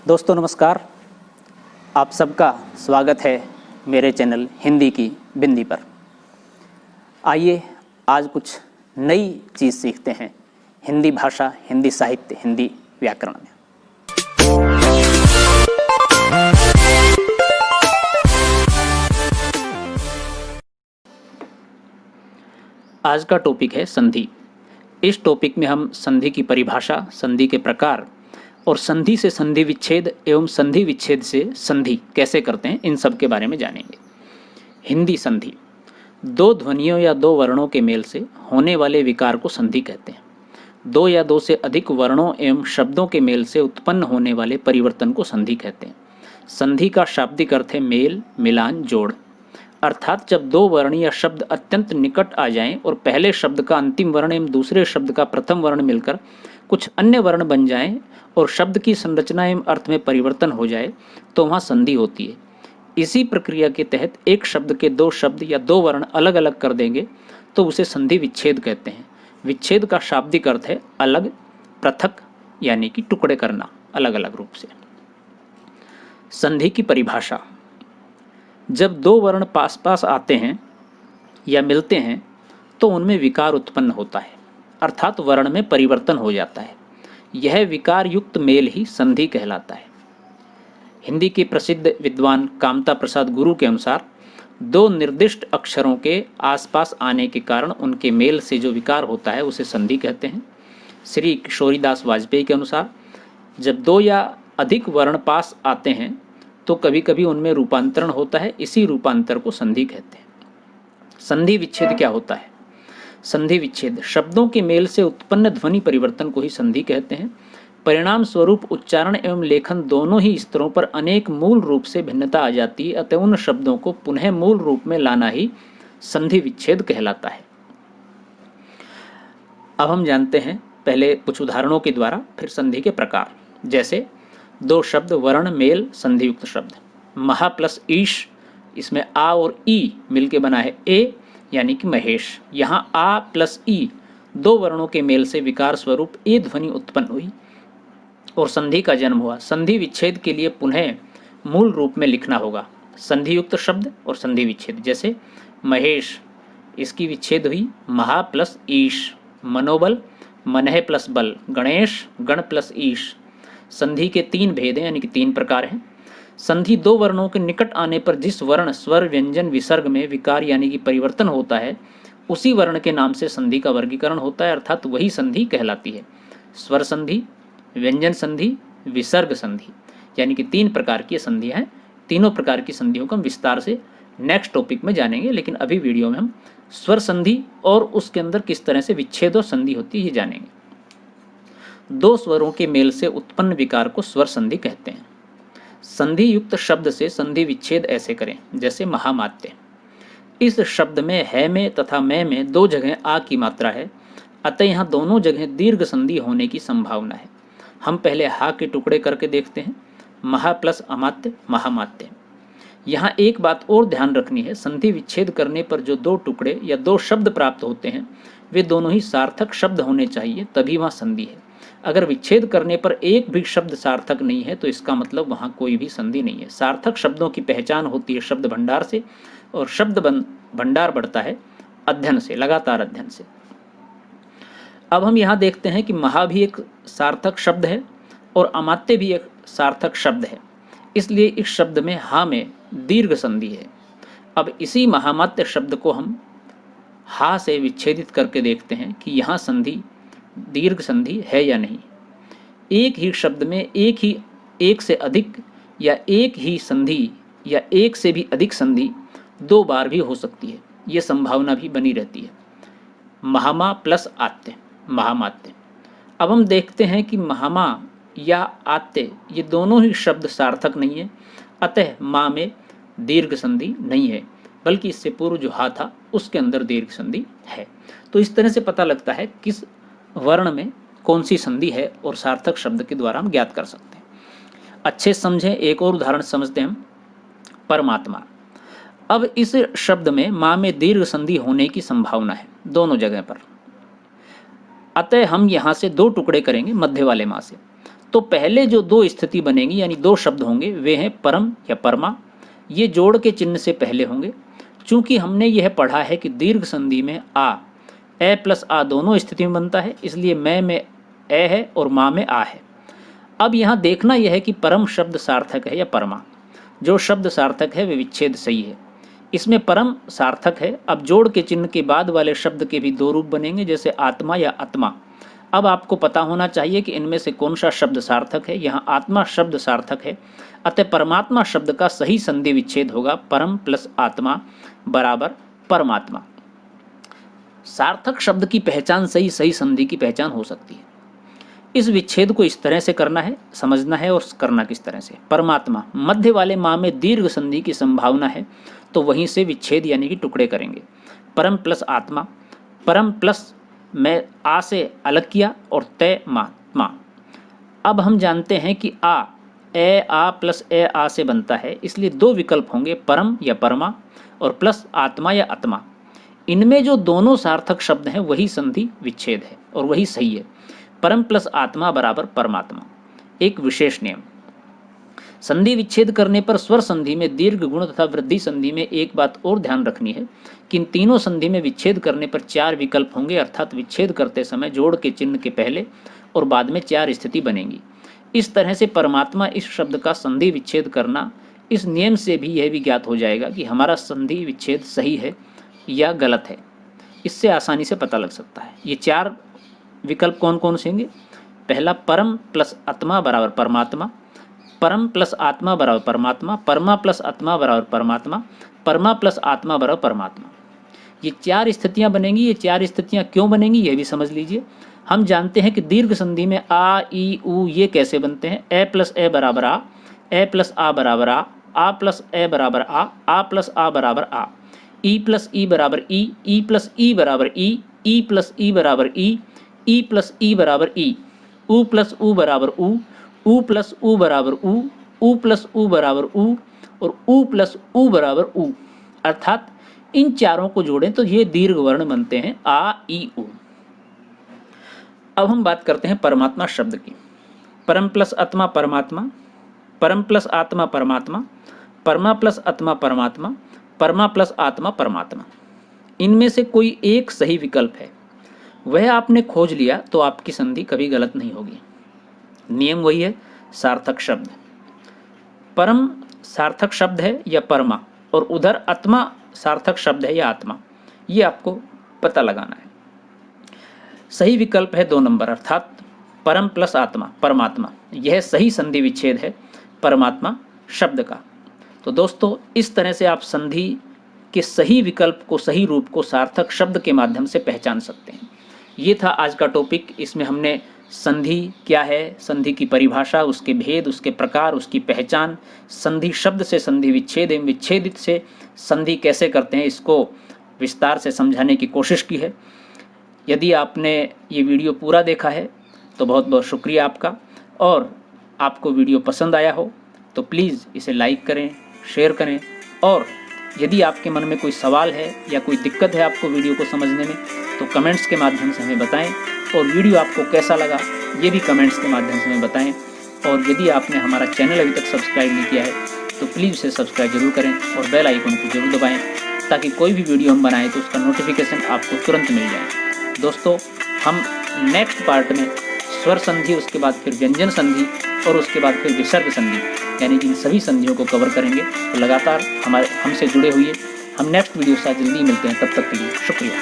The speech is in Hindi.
दोस्तों नमस्कार। आप सबका स्वागत है मेरे चैनल हिंदी की बिंदी पर। आइए आज कुछ नई चीज़ सीखते हैं हिंदी भाषा, हिंदी साहित्य, हिंदी व्याकरण में। आज का टॉपिक है संधि। इस टॉपिक में हम संधि की परिभाषा, संधि के प्रकार और संधि से संधि विच्छेद एवं संधि विच्छेद से संधि कैसे करते हैं, इन सब के बारे में जानेंगे। हिंदी संधि दो ध्वनियों या दो वर्णों के मेल से होने वाले विकार को संधि कहते हैं। दो या दो से अधिक वर्णों एवं शब्दों के मेल से उत्पन्न होने वाले परिवर्तन को संधि कहते हैं। संधि का शाब्दिक अर्थ है मेल, मिलान, जोड़। अर्थात जब दो वर्ण या शब्द अत्यंत निकट आ जाएं और पहले शब्द का अंतिम वर्ण एवं दूसरे शब्द का प्रथम वर्ण मिलकर कुछ अन्य वर्ण बन जाएं और शब्द की संरचना एवं अर्थ में परिवर्तन हो जाए तो वहाँ संधि होती है। इसी प्रक्रिया के तहत एक शब्द के दो शब्द या दो वर्ण अलग अलग कर देंगे तो उसे संधि विच्छेद कहते हैं। विच्छेद का शाब्दिक अर्थ है अलग, पृथक, यानी कि टुकड़े करना अलग अलग रूप से। संधि की परिभाषा, जब दो वर्ण पास पास आते हैं या मिलते हैं तो उनमें विकार उत्पन्न होता है, अर्थात वर्ण में परिवर्तन हो जाता है। यह विकार युक्त मेल ही संधि कहलाता है। हिंदी के प्रसिद्ध विद्वान कामता प्रसाद गुरु के अनुसार दो निर्दिष्ट अक्षरों के आसपास आने के कारण उनके मेल से जो विकार होता है उसे संधि कहते हैं। श्री किशोरीदास वाजपेयी के अनुसार जब दो या अधिक वर्ण पास आते हैं तो कभी कभी उनमें रूपांतरण होता है, इसी रूपांतर को संधि कहते हैं। संधि विच्छेद क्या होता है? संधि विच्छेद शब्दों के मेल से उत्पन्न ध्वनि परिवर्तन को ही संधि कहते हैं। परिणाम स्वरूप उच्चारण एवं लेखन दोनों ही स्तरों पर अनेक मूल रूप से भिन्नता आ जाती है, अतः उन शब्दों को पुनः मूल रूप में लाना ही संधि विच्छेद कहलाता है। अब हम जानते हैं पहले कुछ उदाहरणों के द्वारा, फिर संधि के प्रकार। जैसे दो शब्द वर्ण मेल संधि युक्त शब्द, महा प्लस ईश, इसमें आ और ई मिलके बना है ए, यानी कि महेश। यहाँ आ प्लस ई दो वर्णों के मेल से विकार स्वरूप ए ध्वनि उत्पन्न हुई और संधि का जन्म हुआ। संधि विच्छेद के लिए पुनः मूल रूप में लिखना होगा संधि युक्त शब्द और संधि विच्छेद। जैसे महेश, इसकी विच्छेद हुई महा प्लस ईश। मनोबल, मनह प्लस बल। गणेश, गण प्लस ईश। संधि के तीन भेद हैं, यानी कि तीन प्रकार हैं। संधि दो वर्णों के निकट आने पर जिस वर्ण, स्वर, व्यंजन, विसर्ग में विकार यानी कि परिवर्तन होता है उसी वर्ण के नाम से संधि का वर्गीकरण होता है, अर्थात वही संधि कहलाती है। स्वर संधि, व्यंजन संधि, विसर्ग संधि, यानी कि तीन प्रकार की संधियां हैं। तीनों प्रकार की संधियों को हम विस्तार से नेक्स्ट टॉपिक में जानेंगे, लेकिन अभी वीडियो में हम स्वर संधि और उसके अंदर किस तरह से विच्छेद और संधि होती है ये जानेंगे। दो स्वरों के मेल से उत्पन्न विकार को स्वर संधि कहते हैं। संधि युक्त शब्द से संधि विच्छेद ऐसे करें, जैसे महामात्य। इस शब्द में है में तथा मैं में दो जगह आ की मात्रा है, अतः यहाँ दोनों जगह दीर्घ संधि होने की संभावना है। हम पहले हा के टुकड़े करके देखते हैं। महा प्लस अमात्य, महामात्य। यहाँ एक बात और ध्यान रखनी है, संधि विच्छेद करने पर जो दो टुकड़े या दो शब्द प्राप्त होते हैं वे दोनों ही सार्थक शब्द होने चाहिए, तभी वहाँ संधि है। अगर विच्छेद करने पर एक भी शब्द सार्थक नहीं है तो इसका मतलब वहाँ कोई भी संधि नहीं है। सार्थक शब्दों की पहचान होती है शब्द भंडार से, और शब्द भंडार बढ़ता है अध्ययन से, लगातार अध्ययन से। अब हम यहाँ देखते हैं कि महा भी एक सार्थक शब्द है और अमात्य भी एक सार्थक शब्द है, इसलिए इस शब्द में हा में दीर्घ संधि है। अब इसी महामात्य शब्द को हम हा से विच्छेदित करके देखते हैं कि यहाँ संधि, दीर्घ संधि है या नहीं। एक ही शब्द में एक से अधिक या एक ही संधि या एक से भी अधिक संधि दो बार भी हो सकती है, ये संभावना भी बनी रहती है। महामा प्लस आत्य, महामात्य। अब हम देखते हैं कि महामा या आत्य ये दोनों ही शब्द सार्थक नहीं है, अतः माँ में दीर्घ संधि नहीं है, बल्कि इससे पूर्व जो हा था उसके अंदर दीर्घ संधि है। तो इस तरह से पता लगता है किस वर्ण में कौन सी संधि है और सार्थक शब्द के द्वारा हम ज्ञात कर सकते हैं। अच्छे समझें, एक और उदाहरण समझते हैं हम। परमात्मा। अब इस शब्द में माँ में दीर्घ संधि होने की संभावना है दोनों जगह पर, अतः हम यहाँ से दो टुकड़े करेंगे मध्य वाले माँ से, तो पहले जो दो स्थिति बनेगी यानी दो शब्द होंगे वे हैं परम या परमा। ये जोड़ के चिन्ह से पहले होंगे। चूंकि हमने यह पढ़ा है कि दीर्घ संधि में आ ए प्लस आ दोनों स्थिति में बनता है, इसलिए मैं में ए है और माँ में आ है। अब यहाँ देखना यह है कि परम शब्द सार्थक है या परमा। जो शब्द सार्थक है वे विच्छेद सही है। इसमें परम सार्थक है। अब जोड़ के चिन्ह के बाद वाले शब्द के भी दो रूप बनेंगे, जैसे आत्मा या आत्मा। अब आपको पता होना चाहिए कि इनमें से कौन सा शब्द सार्थक है। यहाँ आत्मा शब्द सार्थक है, अतः परमात्मा शब्द का सही संधि विच्छेद होगा परम प्लस आत्मा बराबर परमात्मा। सार्थक शब्द की पहचान सही सही संधि की पहचान हो सकती है। इस विच्छेद को इस तरह से करना है, समझना है और करना किस तरह से। परमात्मा मध्य वाले माँ में दीर्घ संधि की संभावना है, तो वहीं से विच्छेद यानी कि टुकड़े करेंगे। परम प्लस आत्मा, परम प्लस में आ से अलग किया और तय मात्मा। अब हम जानते हैं कि आ प्लस ए आ से बनता है, इसलिए दो विकल्प होंगे, परम या परमा और प्लस आत्मा या आत्मा। इनमें जो दोनों सार्थक शब्द हैं वही संधि विच्छेद है और वही सही है। परम प्लस आत्मा बराबर परमात्मा। एक विशेष नियम, संधि विच्छेद करने पर स्वर संधि में दीर्घ गुण तथा वृद्धि संधि में एक बात और ध्यान रखनी है कि इन तीनों संधि में विच्छेद करने पर चार विकल्प होंगे, अर्थात विच्छेद करते समय जोड़ के चिन्ह के पहले और बाद में चार स्थिति बनेंगी। इस तरह से परमात्मा इस शब्द का संधि विच्छेद करना, इस नियम से भी यह भी ज्ञात हो जाएगा कि हमारा संधि विच्छेद सही है या गलत है। इससे आसानी से पता लग सकता है। ये चार विकल्प कौन कौन से होंगे? पहला, परम प्लस आत्मा बराबर परमात्मा, परम प्लस आत्मा बराबर परमात्मा, परमा प्लस आत्मा बराबर परमात्मा, परमा प्लस आत्मा बराबर परमात्मा। ये चार स्थितियां बनेंगी। ये चार स्थितियां क्यों बनेंगी यह भी समझ लीजिए। हम जानते हैं कि दीर्घ संधि में आ ई उ ये कैसे बनते हैं। ए प्लस ए बराबर आ, ए प्लस आ बराबर आ प्लस ए बराबर आ प्लस आ बराबर आ, ई प्लस ई बराबर ई प्लस ई बराबर ई प्लस ई बराबर ई प्लस ई बराबर ई, उ प्लस उ बराबर उ प्लस उ बराबर उ प्लस उ बराबर उ और उ प्लस उ बराबर उ। अर्थात इन चारों को जोड़ें तो ये दीर्घ वर्ण बनते हैं आ ई उ। अब हम बात करते हैं परमात्मा शब्द की। परम प्लस आत्मा परमात्मा, परम प्लस आत्मा परमात्मा, परमा प्लस आत्मा परमात्मा, परमा प्लस आत्मा परमात्मा। इनमें से कोई एक सही विकल्प है, वह आपने खोज लिया तो आपकी संधि कभी गलत नहीं होगी। नियम वही है, सार्थक शब्द। परम सार्थक शब्द है या परमा, और उधर आत्मा सार्थक शब्द है या आत्मा, ये आपको पता लगाना है। सही विकल्प है 2 नंबर, अर्थात परम प्लस आत्मा परमात्मा। यह सही संधि विच्छेद है परमात्मा शब्द का। तो दोस्तों, इस तरह से आप संधि के सही विकल्प को, सही रूप को सार्थक शब्द के माध्यम से पहचान सकते हैं। ये था आज का टॉपिक। इसमें हमने संधि क्या है, संधि की परिभाषा, उसके भेद, उसके प्रकार, उसकी पहचान, संधि शब्द से संधि विच्छेद एवं विच्छेदित से संधि कैसे करते हैं, इसको विस्तार से समझाने की कोशिश की है। यदि आपने ये वीडियो पूरा देखा है तो बहुत बहुत शुक्रिया आपका, और आपको वीडियो पसंद आया हो तो प्लीज़ इसे लाइक करें, शेयर करें, और यदि आपके मन में कोई सवाल है या कोई दिक्कत है आपको वीडियो को समझने में तो कमेंट्स के माध्यम से हमें बताएं, और वीडियो आपको कैसा लगा ये भी कमेंट्स के माध्यम से हमें बताएं। और यदि आपने हमारा चैनल अभी तक सब्सक्राइब नहीं किया है तो प्लीज़ उसे सब्सक्राइब जरूर करें और बेल आइकन को जरूर दबाएं, ताकि कोई भी वीडियो हम बनाएं तो उसका नोटिफिकेशन आपको तुरंत मिल जाए। दोस्तों, हम नेक्स्ट पार्ट में स्वर संधि, उसके बाद फिर व्यंजन संधि और उसके बाद फिर विसर्ग संधि, यानी इन सभी संधियों को कवर करेंगे। तो लगातार हमसे जुड़े हुए हम नेक्स्ट वीडियो के साथ जल्दी मिलते हैं। तब तक के लिए शुक्रिया।